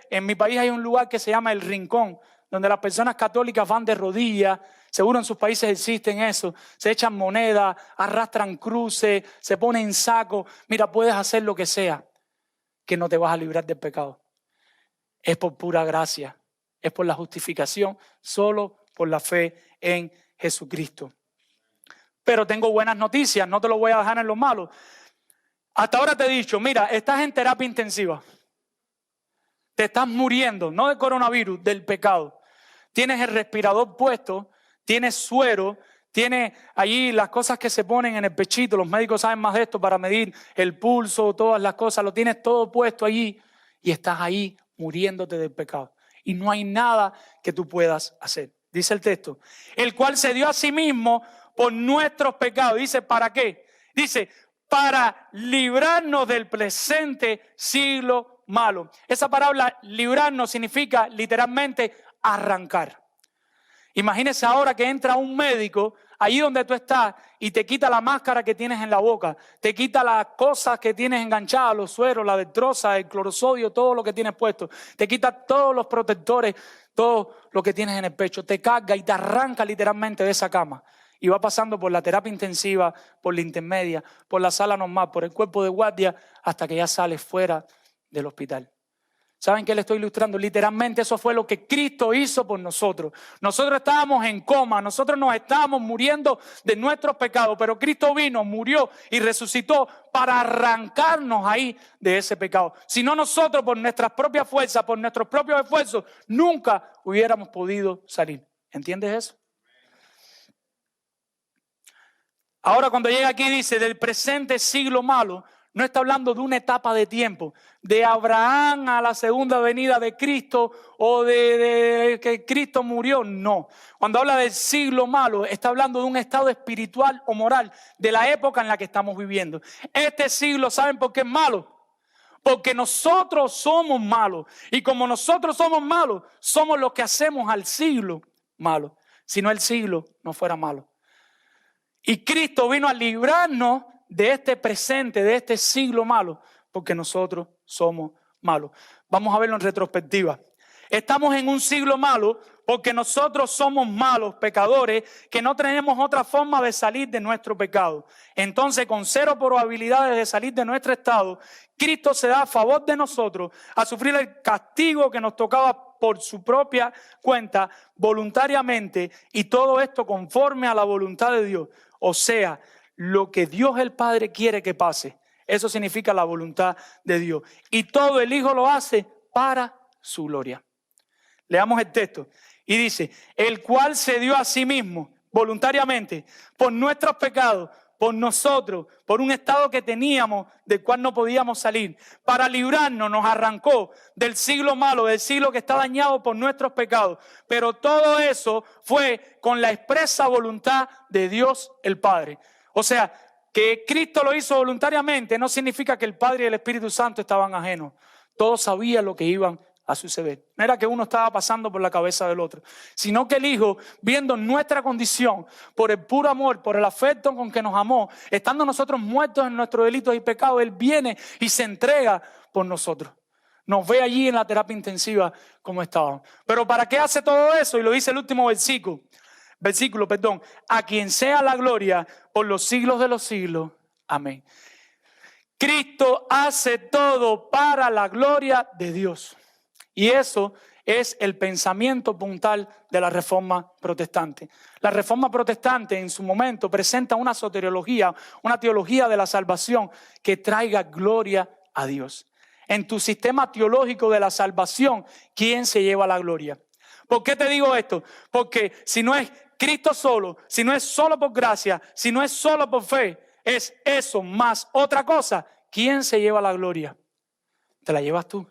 En mi país hay un lugar que se llama El Rincón, donde las personas católicas van de rodillas. Seguro en sus países existen eso. Se echan monedas, arrastran cruces, se ponen en saco. Mira, puedes hacer lo que sea, que no te vas a librar del pecado. Es por pura gracia. Es por la justificación, solo por la fe en Jesucristo. Pero tengo buenas noticias, no te lo voy a dejar en lo malo. Hasta ahora te he dicho, mira, estás en terapia intensiva. Te estás muriendo, no del coronavirus, del pecado. Tienes el respirador puesto, tienes suero, tienes allí las cosas que se ponen en el pechito. Los médicos saben más de esto para medir el pulso, todas las cosas. Lo tienes todo puesto allí y estás ahí muriéndote del pecado. Y no hay nada que tú puedas hacer. Dice el texto, el cual se dio a sí mismo por nuestros pecados. Dice, ¿para qué? Dice, para librarnos del presente siglo malo. Esa palabra librarnos significa literalmente arrancar. Imagínese ahora que entra un médico allí donde tú estás y te quita la máscara que tienes en la boca, te quita las cosas que tienes enganchadas, los sueros, la destroza, el clorosodio, todo lo que tienes puesto, te quita todos los protectores, todo lo que tienes en el pecho, te carga y te arranca literalmente de esa cama. Y va pasando por la terapia intensiva, por la intermedia, por la sala normal, por el cuerpo de guardia, hasta que ya sales fuera del hospital. ¿Saben qué le estoy ilustrando? Literalmente eso fue lo que Cristo hizo por nosotros. Nosotros estábamos en coma, nosotros nos estábamos muriendo de nuestros pecados, pero Cristo vino, murió y resucitó para arrancarnos ahí de ese pecado. Si no, nosotros por nuestras propias fuerzas, por nuestros propios esfuerzos, nunca hubiéramos podido salir. ¿Entiendes eso? Ahora cuando llega aquí dice, del presente siglo malo, no está hablando de una etapa de tiempo, de Abraham a la segunda venida de Cristo o de que Cristo murió, no. Cuando habla del siglo malo, está hablando de un estado espiritual o moral de la época en la que estamos viviendo. Este siglo, ¿saben por qué es malo? Porque nosotros somos malos y como nosotros somos malos, somos los que hacemos al siglo malo. Si no el siglo no fuera malo. Y Cristo vino a librarnos de este presente, de este siglo malo, porque nosotros somos malos. Vamos a verlo en retrospectiva. Estamos en un siglo malo porque nosotros somos malos, pecadores, que no tenemos otra forma de salir de nuestro pecado. Entonces, con cero probabilidades de salir de nuestro estado, Cristo se da a favor de nosotros a sufrir el castigo que nos tocaba por su propia cuenta, voluntariamente, y todo esto conforme a la voluntad de Dios. O sea, lo que Dios el Padre quiere que pase. Eso significa la voluntad de Dios. Y todo el Hijo lo hace para su gloria. Leamos el texto. Y dice, el cual se dio a sí mismo voluntariamente por nuestros pecados, por nosotros, por un estado que teníamos del cual no podíamos salir. Para librarnos nos arrancó del siglo malo, del siglo que está dañado por nuestros pecados. Pero todo eso fue con la expresa voluntad de Dios el Padre. O sea, que Cristo lo hizo voluntariamente no significa que el Padre y el Espíritu Santo estaban ajenos. Todos sabían lo que iban a suceder. No era que uno estaba pasando por la cabeza del otro, sino que el Hijo, viendo nuestra condición, por el puro amor, por el afecto con que nos amó, estando nosotros muertos en nuestros delitos y pecados, Él viene y se entrega por nosotros. Nos ve allí en la terapia intensiva como estábamos. Pero ¿para qué hace todo eso? Y lo dice el último versículo, a quien sea la gloria por los siglos de los siglos. Amén. Cristo hace todo para la gloria de Dios. Y eso es el pensamiento puntal de la Reforma Protestante. La Reforma Protestante en su momento presenta una soteriología, una teología de la salvación que traiga gloria a Dios. En tu sistema teológico de la salvación, ¿quién se lleva la gloria? ¿Por qué te digo esto? Porque si no es Cristo solo, si no es solo por gracia, si no es solo por fe, es eso más otra cosa, ¿quién se lleva la gloria? Te la llevas tú.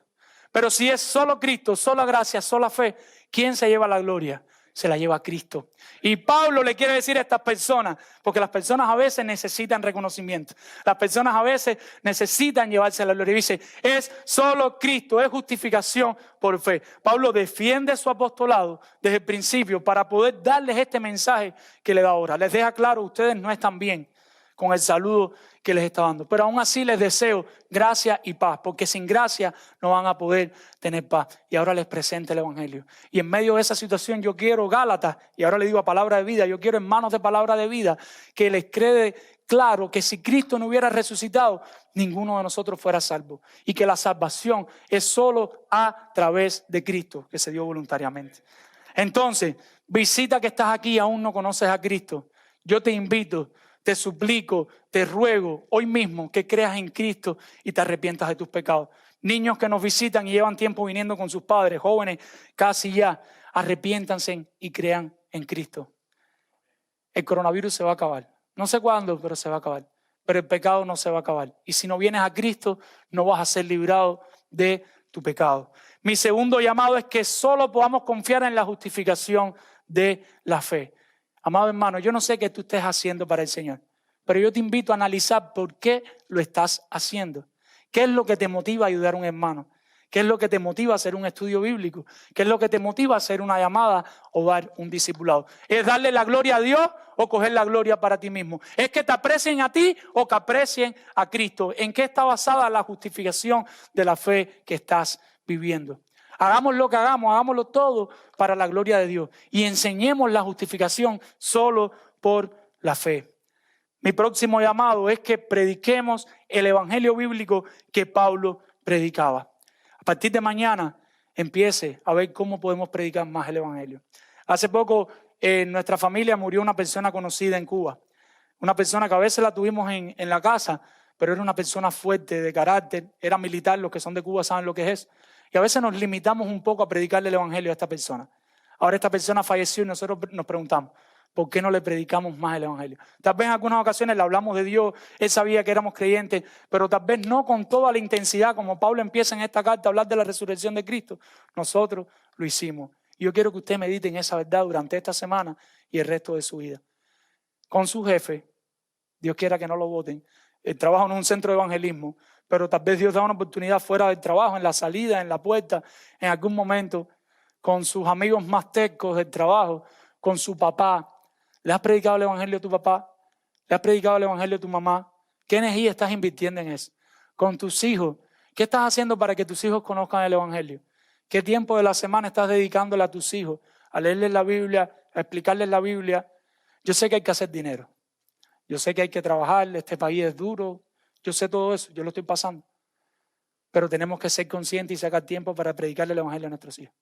Pero si es solo Cristo, sola gracia, sola fe, ¿quién se lleva la gloria? Se la lleva Cristo. Y Pablo le quiere decir a estas personas, porque las personas a veces necesitan reconocimiento. Las personas a veces necesitan llevarse la gloria. Y dice, es solo Cristo, es justificación por fe. Pablo defiende su apostolado desde el principio para poder darles este mensaje que le da ahora. Les deja claro, ustedes no están bien con el saludo que les está dando. Pero aún así les deseo gracia y paz, porque sin gracia no van a poder tener paz. Y ahora les presento el Evangelio. Y en medio de esa situación yo quiero Gálatas, y ahora le digo a Palabra de Vida, yo quiero hermanos de Palabra de Vida, que les quede claro que si Cristo no hubiera resucitado, ninguno de nosotros fuera salvo. Y que la salvación es solo a través de Cristo, que se dio voluntariamente. Entonces, visita que estás aquí y aún no conoces a Cristo. Yo te invito, te suplico, te ruego hoy mismo que creas en Cristo y te arrepientas de tus pecados. Niños que nos visitan y llevan tiempo viniendo con sus padres, jóvenes casi ya, arrepiéntanse y crean en Cristo. El coronavirus se va a acabar. No sé cuándo, pero se va a acabar. Pero el pecado no se va a acabar. Y si no vienes a Cristo, no vas a ser librado de tu pecado. Mi segundo llamado es que solo podamos confiar en la justificación de la fe. Amado hermano, yo no sé qué tú estés haciendo para el Señor, pero yo te invito a analizar por qué lo estás haciendo. ¿Qué es lo que te motiva a ayudar a un hermano? ¿Qué es lo que te motiva a hacer un estudio bíblico? ¿Qué es lo que te motiva a hacer una llamada o dar un discipulado? ¿Es darle la gloria a Dios o coger la gloria para ti mismo? ¿Es que te aprecien a ti o que aprecien a Cristo? ¿En qué está basada la justificación de la fe que estás viviendo? Hagamos lo que hagamos, hagámoslo todo para la gloria de Dios y enseñemos la justificación solo por la fe. Mi próximo llamado es que prediquemos el evangelio bíblico que Pablo predicaba. A partir de mañana empiece a ver cómo podemos predicar más el evangelio. Hace poco en nuestra familia murió una persona conocida en Cuba. Una persona que a veces la tuvimos en la casa, pero era una persona fuerte, de carácter, era militar, los que son de Cuba saben lo que es. Y a veces nos limitamos un poco a predicarle el evangelio a esta persona. Ahora esta persona falleció y nosotros nos preguntamos, ¿por qué no le predicamos más el evangelio? Tal vez en algunas ocasiones le hablamos de Dios, él sabía que éramos creyentes, pero tal vez no con toda la intensidad como Pablo empieza en esta carta a hablar de la resurrección de Cristo. Nosotros lo hicimos. Y yo quiero que usted medite en esa verdad durante esta semana y el resto de su vida. Con su jefe, Dios quiera que no lo voten, el trabajo no es un centro de evangelismo, pero tal vez Dios da una oportunidad fuera del trabajo, en la salida, en la puerta, en algún momento, con sus amigos más tercos del trabajo, con su papá. ¿Le has predicado el evangelio a tu papá? ¿Le has predicado el evangelio a tu mamá? ¿Qué energía estás invirtiendo en eso? Con tus hijos, ¿qué estás haciendo para que tus hijos conozcan el evangelio? ¿Qué tiempo de la semana estás dedicándole a tus hijos? A leerles la Biblia, a explicarles la Biblia. Yo sé que hay que hacer dinero. Yo sé que hay que trabajar, este país es duro. Yo sé todo eso, yo lo estoy pasando. Pero tenemos que ser conscientes y sacar tiempo para predicarle el evangelio a nuestros hijos.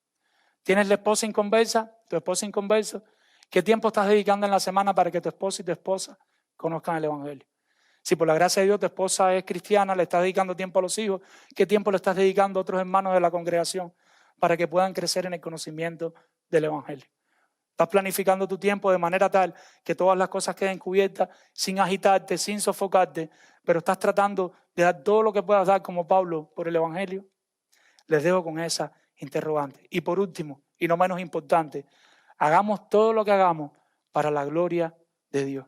¿Tienes la esposa inconversa? ¿Tu esposa inconversa? ¿Qué tiempo estás dedicando en la semana para que tu esposa y tu esposa conozcan el evangelio? Si por la gracia de Dios tu esposa es cristiana, le estás dedicando tiempo a los hijos, ¿qué tiempo le estás dedicando a otros hermanos de la congregación para que puedan crecer en el conocimiento del evangelio? Estás planificando tu tiempo de manera tal que todas las cosas queden cubiertas sin agitarte, sin sofocarte, pero estás tratando de dar todo lo que puedas dar como Pablo por el Evangelio. Les dejo con esa interrogante. Y por último, y no menos importante, hagamos todo lo que hagamos para la gloria de Dios.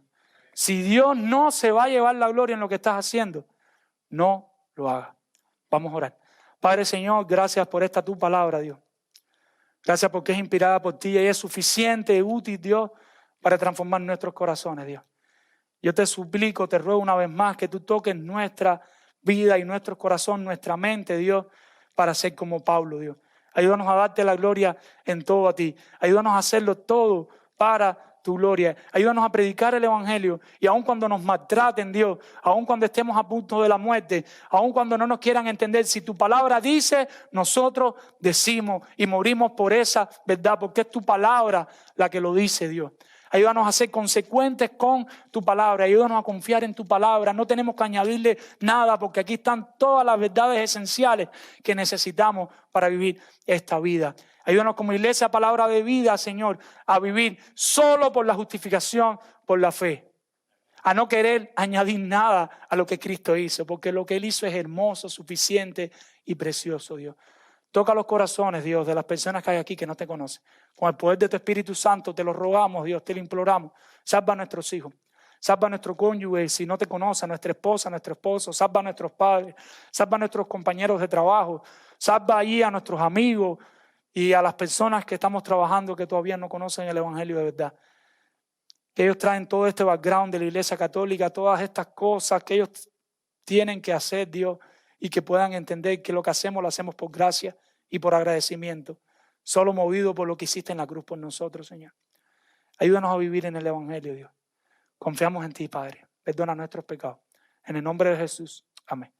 Si Dios no se va a llevar la gloria en lo que estás haciendo, no lo hagas. Vamos a orar. Padre Señor, gracias por esta tu palabra, Dios. Gracias porque es inspirada por ti y es suficiente y útil, Dios, para transformar nuestros corazones, Dios. Yo te suplico, te ruego una vez más que tú toques nuestra vida y nuestro corazón, nuestra mente, Dios, para ser como Pablo, Dios. Ayúdanos a darte la gloria en todo a ti. Ayúdanos a hacerlo todo para tu gloria. Ayúdanos a predicar el Evangelio y aun cuando nos maltraten, Dios, aun cuando estemos a punto de la muerte, aun cuando no nos quieran entender, si tu palabra dice, nosotros decimos y morimos por esa verdad, porque es tu palabra la que lo dice, Dios. Ayúdanos a ser consecuentes con tu palabra. Ayúdanos a confiar en tu palabra. No tenemos que añadirle nada porque aquí están todas las verdades esenciales que necesitamos para vivir esta vida. Ayúdanos como iglesia, palabra de vida, Señor, a vivir solo por la justificación, por la fe. A no querer añadir nada a lo que Cristo hizo, porque lo que Él hizo es hermoso, suficiente y precioso, Dios. Toca los corazones, Dios, de las personas que hay aquí que no te conocen. Con el poder de tu Espíritu Santo te lo rogamos, Dios, te lo imploramos. Salva a nuestros hijos, salva a nuestro cónyuge, si no te conoce, a nuestra esposa, a nuestro esposo, salva a nuestros padres, salva a nuestros compañeros de trabajo, salva ahí a nuestros amigos y a las personas que estamos trabajando que todavía no conocen el Evangelio de verdad. Que ellos traen todo este background de la Iglesia Católica, todas estas cosas que ellos tienen que hacer, Dios, y que puedan entender que lo que hacemos lo hacemos por gracia y por agradecimiento, solo movido por lo que hiciste en la cruz por nosotros, Señor. Ayúdanos a vivir en el Evangelio, Dios. Confiamos en ti, Padre. Perdona nuestros pecados. En el nombre de Jesús. Amén.